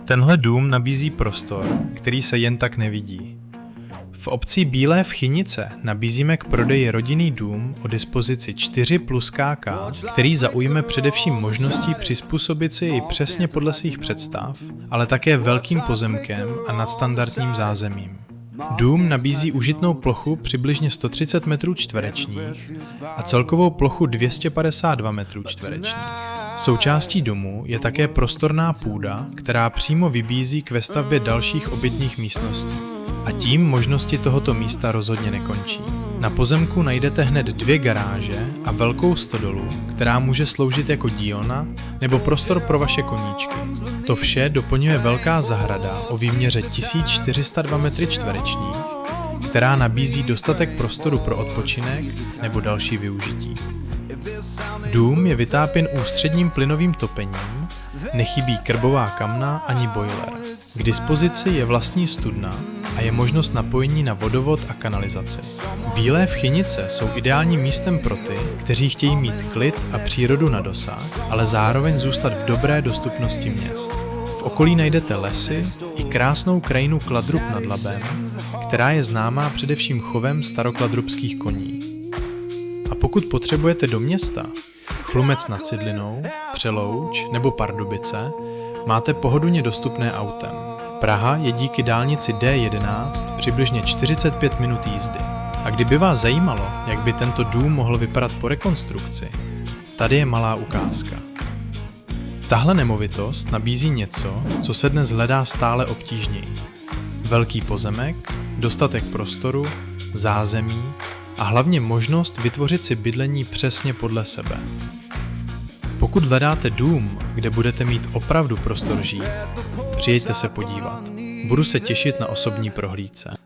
Tenhle dům nabízí prostor, který se jen tak nevidí. V obci Bílé v Chynice nabízíme k prodeji rodinný dům o dispozici 4+KK, který zaujme především možností přizpůsobit si jej přesně podle svých představ, ale také velkým pozemkem a nadstandardním zázemím. Dům nabízí užitnou plochu přibližně 130 m2 a celkovou plochu 252 m2. Součástí domu je také prostorná půda, která přímo vybízí k vestavbě dalších obytných místností. A tím možnosti tohoto místa rozhodně nekončí. Na pozemku najdete hned 2 garáže a velkou stodolu, která může sloužit jako dílna nebo prostor pro vaše koníčky. To vše doplňuje velká zahrada o výměře 1402 m2, která nabízí dostatek prostoru pro odpočinek nebo další využití. Dům je vytápěn ústředním plynovým topením, nechybí krbová kamna ani boiler. K dispozici je vlastní studna a je možnost napojení na vodovod a kanalizaci. Bílé v Chynice jsou ideálním místem pro ty, kteří chtějí mít klid a přírodu na dosah, ale zároveň zůstat v dobré dostupnosti měst. V okolí najdete lesy i krásnou krajinu Kladrub nad Labem, která je známá především chovem starokladrubských koní. A pokud potřebujete do města, Chlumec nad Cidlinou, Přelouč nebo Pardubice, máte pohodlně dostupné autem. Praha je díky dálnici D11 přibližně 45 minut jízdy. A kdyby vás zajímalo, jak by tento dům mohl vypadat po rekonstrukci, tady je malá ukázka. Tahle nemovitost nabízí něco, co se dnes hledá stále obtížněji. Velký pozemek, dostatek prostoru, zázemí a hlavně možnost vytvořit si bydlení přesně podle sebe. Pokud hledáte dům, kde budete mít opravdu prostor žít, přijďte se podívat. Budu se těšit na osobní prohlídce.